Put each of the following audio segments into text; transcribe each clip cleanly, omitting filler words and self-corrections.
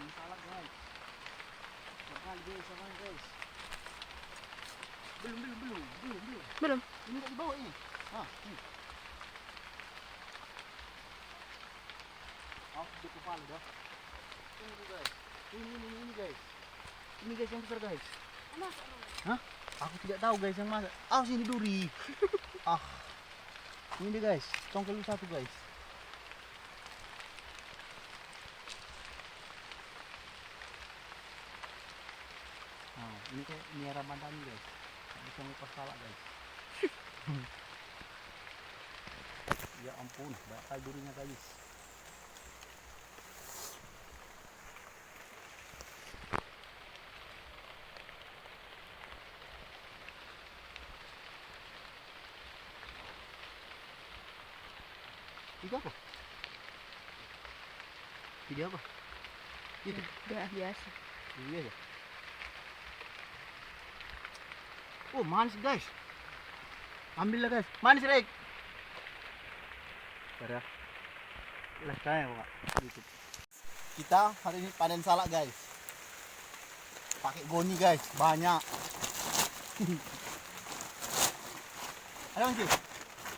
panen salak guys. Makan guys. Belum. Belum. Ini nggak dibawa ini. Ini. Di kepala dah. Ini guys. Ini guys. Ini guys yang besar guys. Hah? Aku tidak tahu guys yang mana. Sini duri. Ini dia guys. Congkel satu guys. Ini kayak Mia Ramadan guys. Bisa ngupas salak guys. Ya ampun, bakal durinya guys. Video apa? Video apa? Itu Biasa. iya ya. Manis guys. Ambil lah guys. Manis Rek. Bentar ya. Lah saya Pak. Gitu. Kita hari ini panen salak guys. Pakai goni guys, banyak. Ada Bang Cik?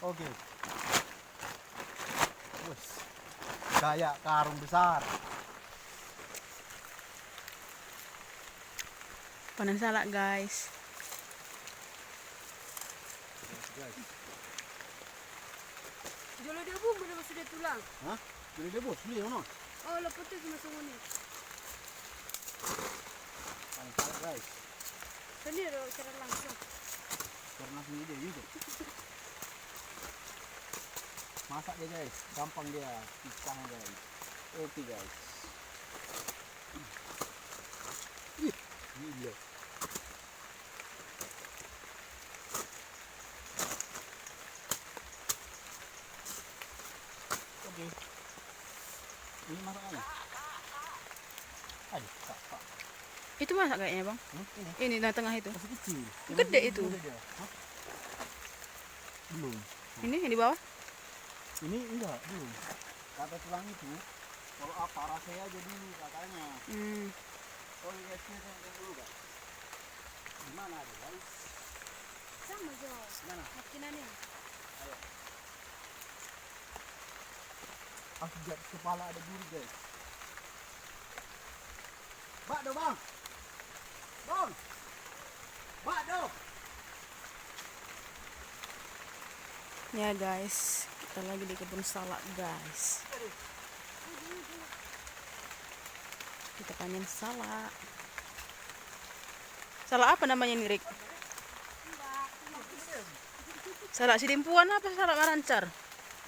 Oke. Wes. Kayak karung besar. Panen salak guys. Jolo dia bu, mana masih dia tulang? Hah? Jadi dia bos, beli ono. Oh, lepas tu cuma sungguh Panen salak guys. Tadi ada cara langsung. Karena sini dia juga. Masak dia guys, gampang dia pisang guys. Oke guys. Gila. Oke. Ini masakannya. Aduh, tak. Itu masak kayaknya bang. Ini Ini di tengah itu. masih kecil. Gede itu. Hah? Belum. Ini yang di bawah. Ini enggak, belum. Kata tulang itu, kalau apa rasanya jadi katanya. Oh iya, saya dulu guys. Gimana ada guys? Sama jo. Mana? Makinannya. Ayo. Aku lihat kepala ada duri guys. Bak do bang. Bang. Bak do. Ya guys, kita lagi di kebun salak guys. Kita panen salak. Salak apa namanya nih Rik? Salak sidimpuan apa salak marancar?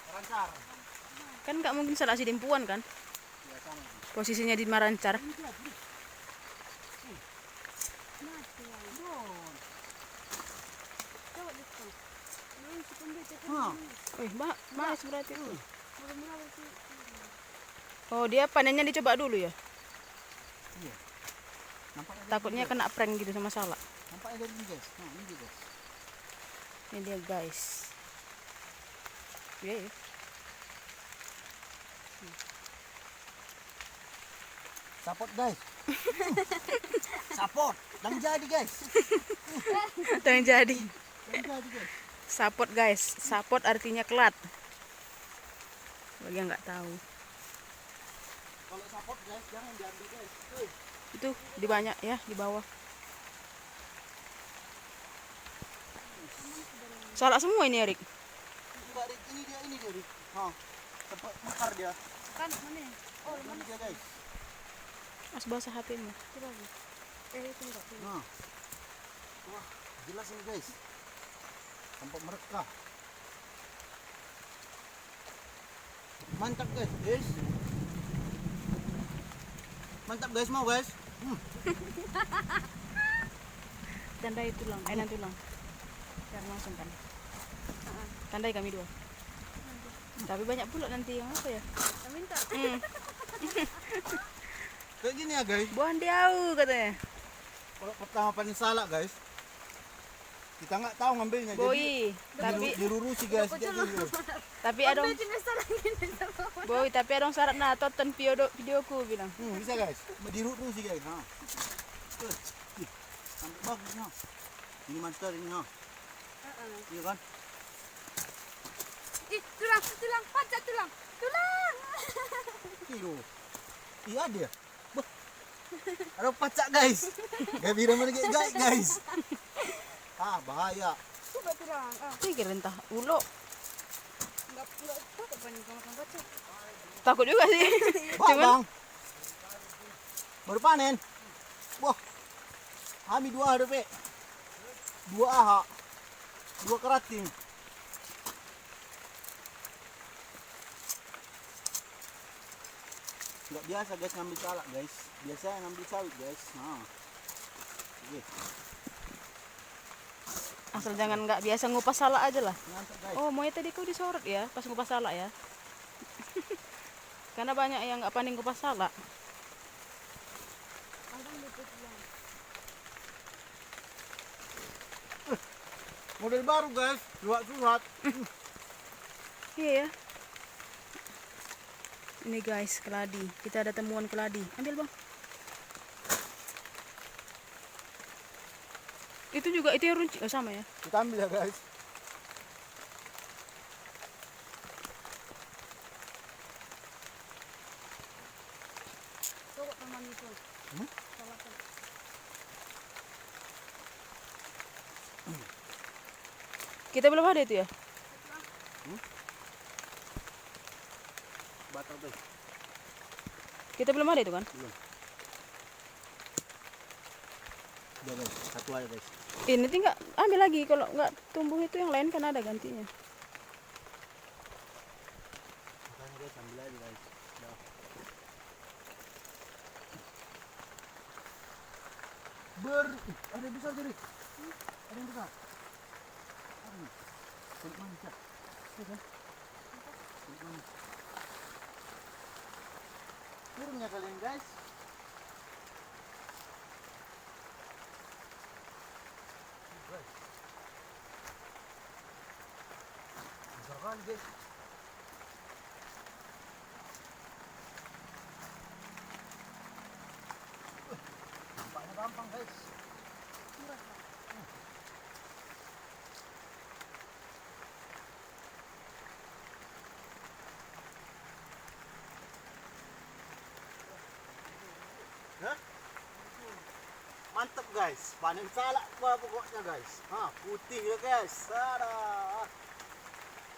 Rancar. Kan nggak mungkin salak sidimpuan kan? Ya sama. Posisinya di marancar. Coba gitu. Nah, sependek itu. Hah. Manis berarti itu. Murah-murah itu. Oh dia panennya dicoba dulu ya? Iya. Nampak ada Takutnya kena prank gitu sama salak. nampak ada ini guys. Nah, ini dia guys. Ini dia guys. Ya. Support guys. Support. Dan jadi guys. Itu yang jadi. Dan jadi guys. Support guys. Support artinya kelat. Bagi yang nggak tahu. Kalau support guys jangan diambil guys. Itu di banyak ya di bawah. Salak semua ini Erik. Enggak, Rik. Ini dia Rik. Tempat mekar dia. Kan mana? Oh, Ini dia guys. Mas basah HP-mu. coba bu. Itu enggak. Wah, jelas ini guys. Tempat mereka. Mantap guys. Mantap guys, mau guys. Tandai tulang, ainan tulang. Biar langsung kan. Tandai kami dua. Tapi banyak pula nanti yang apa ya? Saya minta. Kayak gini ya guys. Buah diau katanya. Kalau pertama panen salak guys, Kita nggak tahu ngambilnya. Jadi Boy, tapi dilurusi guys. tapi ada Boy, tapi ada syarat nah tonton videoku bilang. Bisa guys. Dilurusi guys. Ha. Ambil bagus ha. Ini monster ini ha. Iya kan? Ih, tulang, pacak tulang. Iyo. Iya dia. Ada pacak guys. Gak bisa mana guys. Bahaya. Coba tulang. Pikir entah ulo. Enggak takut paling kalau makan pacak. Takut juga sih. Bang. Baru panen. Wah. Kami 2 ada, Pe. 2 aha. 2 kerating. Nggak biasa guys ngambil salak guys. Biasanya ngambil sawit guys. Nah. Oke. Asal jangan nggak biasa ngupas salak aja lah. Mantap guys. Oh, mau tadi kau disorot ya pas ngupas salak ya. Karena banyak yang nggak pandai ngupas salak. Model baru guys. Surat. Iya ya. Ini guys, keladi. Kita ada temuan keladi. Ambil bang. Itu juga itu yang runcing. Oh, sama ya. Kita ambil ya guys. Coba teman itu. Kita belum ada itu ya. Batal guys. Kita belum ada itu kan. Belum. Udah guys. Satu aja guys. Ini tinggal ambil lagi. Kalau nggak tumbuh itu yang lain kan ada gantinya. Makanya guys ambil aja guys. Udah. Ada yang besar jadi. Ada yang besar. Kulit manis. Kulit manis. Turunnya kalian guys. Besar kali guys. Nampaknya gampang guys. Mantap guys, panen salak pokoknya guys. Putih ya guys.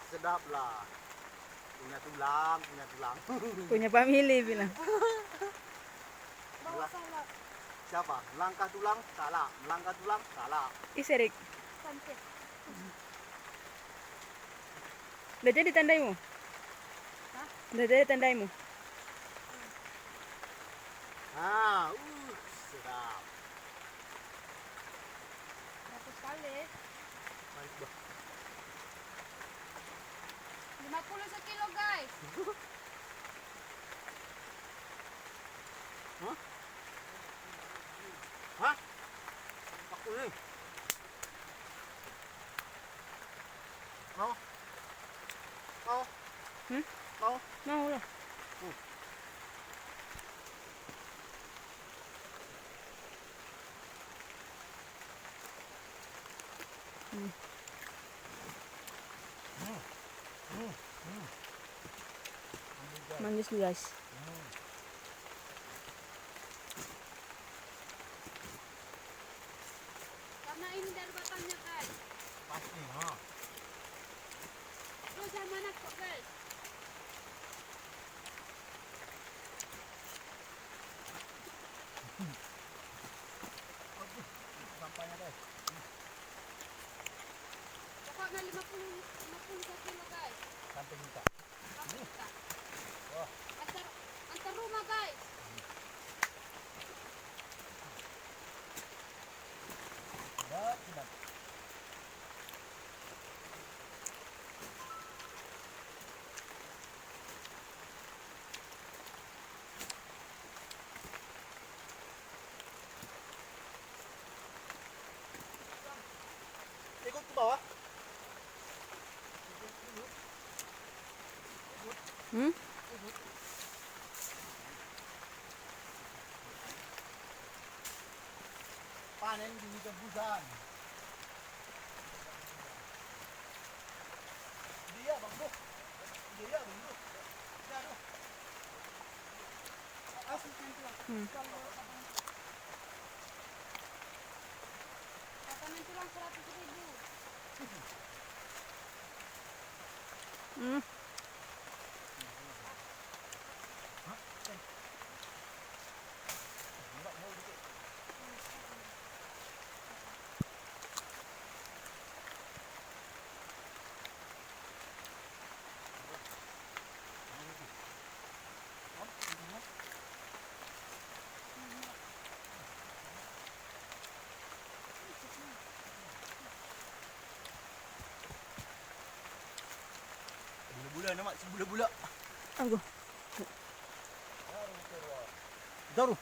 Sedap lah. Punya tulang. Punya family bilang. Bawa salak. Siapa? Melangkah tulang, salak. Melangkah tulang, salak. Iserik. Santet. Udah jadi tandaimu? Hah? Udah jadi tandaimu? Sedap. Berapa kali? Mantap. 50 sekilo guys. Hah? Aku nih. Mau? Mau? Mau lah. Manis guys. Karena ini dari batangnya guys. Pasti, Terus yang mana kok guys? Sampahnya guys. Pokoknya 50 sekilo guys. Sampai juta. Berapa juta? Wah. Antar rumah guys. Sedap. Hmm? Panen di hujan hujan. Dia bang bro. Dia bang bro. Dia bro. Asli tulang. Katanya tulang 100.000. Hmm. Bula-bula nama si bula-bula. Aku. Daru.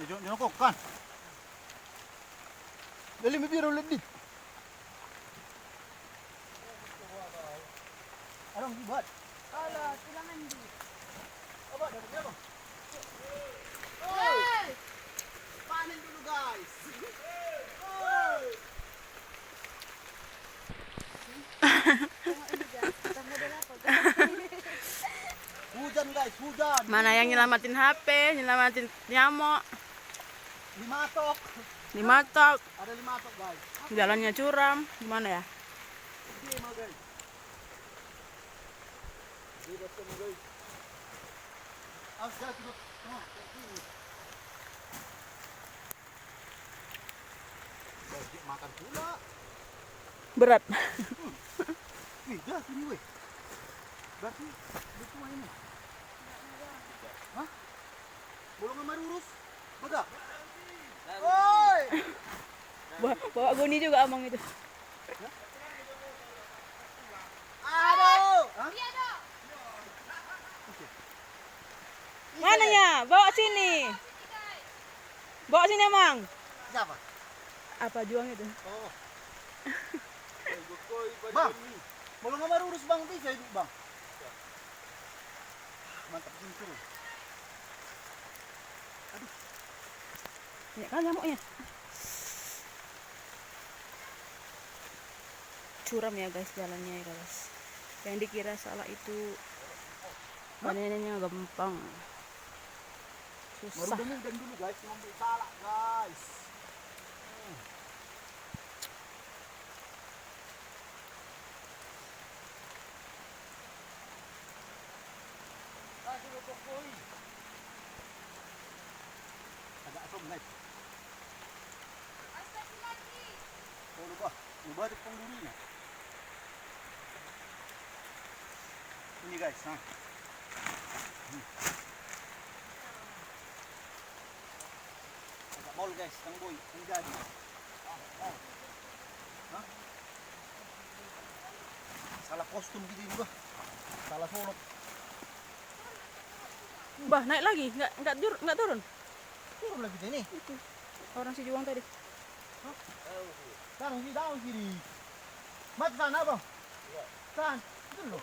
Jangan kok kan. Dali mi biro ulit dit. Anong dibuat? Alah, tulangan di. Apa dapat dia bang? Hey! Panen dulu guys. Hey! Tengok ini guys, kita model apa guys? Hujan guys, hujan. Mana yang nyelamatin HP, nyelamatin nyamuk, 5 tok. 5 tok, Ada 5 tok guys. jalannya curam, gimana ya? Gede mah guys. Gede semua guys. Awas guys, tuh. Nah, ini. Guys, dia makan pula. Berat. Wih, gas ini weh. Berarti dia semua ini. Hah? Bolongan marurus? Bedak? Woi! Bawa goni juga amang itu. Aduh! Hah? Iya dong. Mana ya? Bawa sini. Bawa sini amang. Siapa? Apa juang itu? Oh. Bang, bolongan marurus bang bisa itu bang. Mantap sini turun. Banyak kan nyamuknya. Curam ya guys jalannya ya guys. Yang dikira salah itu panennya gampang. Baru Susah. dan dulu guys, ngambil salah guys. Agak asam guys. Astagfirullahaladzim. Oh lupa itu penghuninya. Ini guys, nah. Agak bol guys, tang boy, ang jadi. Hah? Salah kostum gitu ini bah. Salah solok. Bah, naik lagi? Enggak turun. Turun lagi ini. Itu orang si juang tadi. Daun kiri. Mat sana bang. San, itu loh.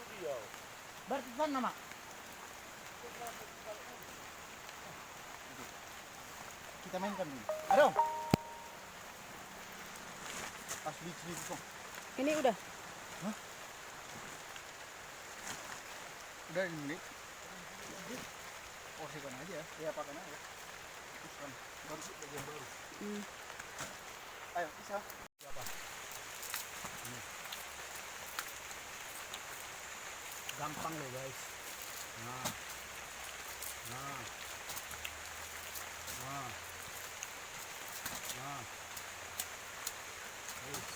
Berarti sana mak. Kita mainkan dulu. Ayo. Asli itu. Ini udah. Udah 5 menit. Oh, sekan aja. Ya, pakai aja. Terus kan baru bagian baru. Ayo, bisa. Siapa? Ini. Gampang loh, guys. Nah. Nah. Nah. Nah. Terus.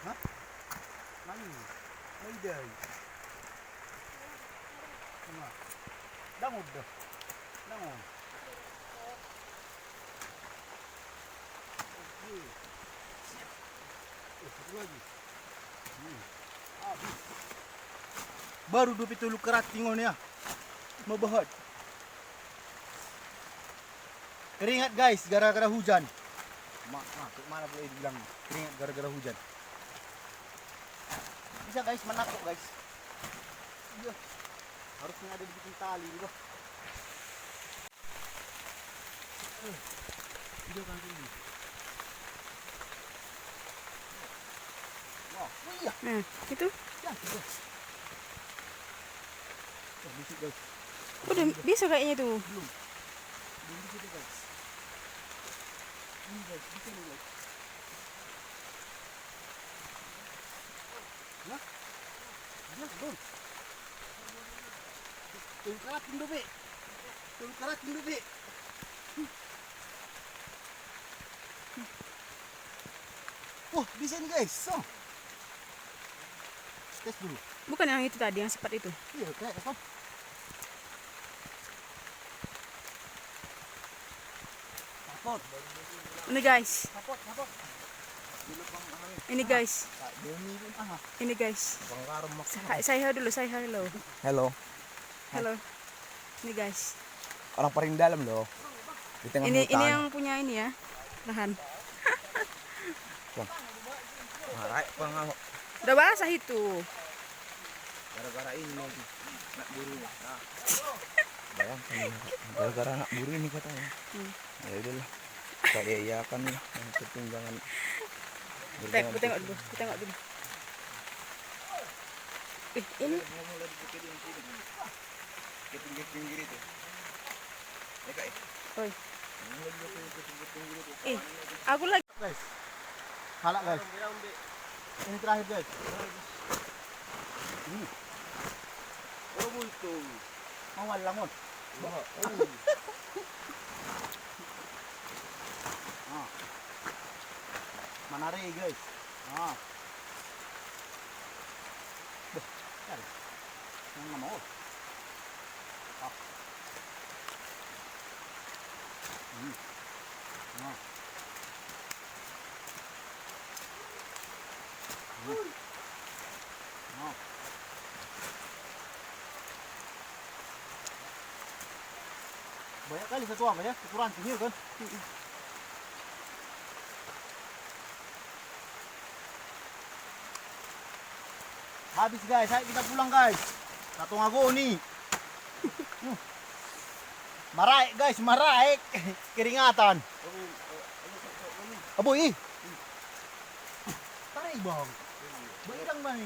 Hah? Mani? Mayday. Ano? Dangog dah. Dangog. Satu lagi. Habis. Baru dupi tulu kerat tingon ya. Mabahad. Keringat guys, gara-gara hujan. Mana boleh dibilang keringat gara-gara hujan. Bisa guys, menakut guys. Iya. Harusnya ada dibikin tali juga. Video kan ini. Wah, oh iya. Nah, itu. Ya, itu. Oh, bisik guys. Udah bisa kayaknya tuh. Belum bisa guys. Ini guys, bisa nih guys. Nah, ya, belum. Tulu keratin dulu, Be. Tulu keratin dulu, Be. Oh, bisa nih guys. So. Tes dulu. Bukan yang itu tadi, yang sepat itu. Iya, kayak apa? Sapot. Ini guys. Sapot. Ini guys. Ini guys. Saya dulu, saya hello. Hello, Hello. Ini guys. orang paling dalam loh. Di tengah Ini hutan. yang punya ini ya. Lahan. Marai pengau. Udah basah itu. Gara-gara ini nanti nak buru. Nah. Bayangkan gara-gara nak buru ini katanya. Ya udahlah. Saya iya kan yang pertimbangan. Tengok dulu, tengok dulu. Ini Ke pinggir itu. Ya kak. oi. Aku lagi. Guys. Halak guys. Ini terakhir guys. Oh itu. Mawal langon. Manari guys. Cari. Yang mana mau? Banyak kali satu apa ya? Ukuran sini kan? Habis guys, ayo kita pulang guys. Satu ngago nih. Maraik guys, maraik. Keringatan. Aboy. Tarik bang. Bang bang.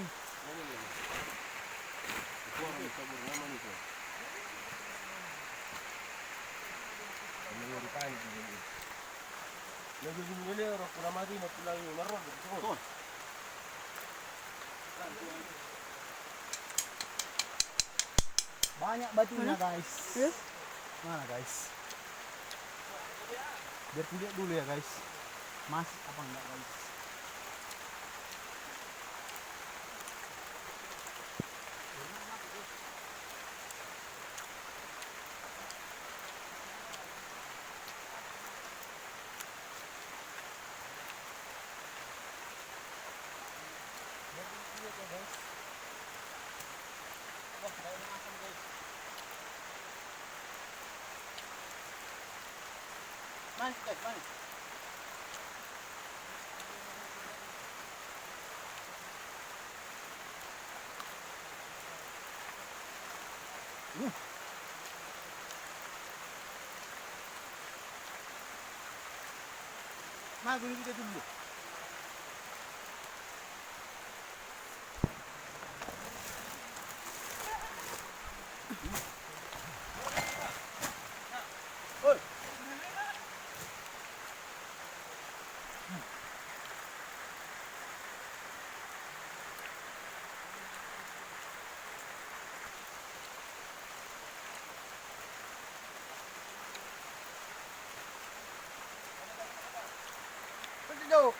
Banyak batunya guys. Mana guys? Biar lihat dulu ya guys. Masih apa enggak guys? Manis guys, manis. Nah, gue kita dulu. Oi. Jauh.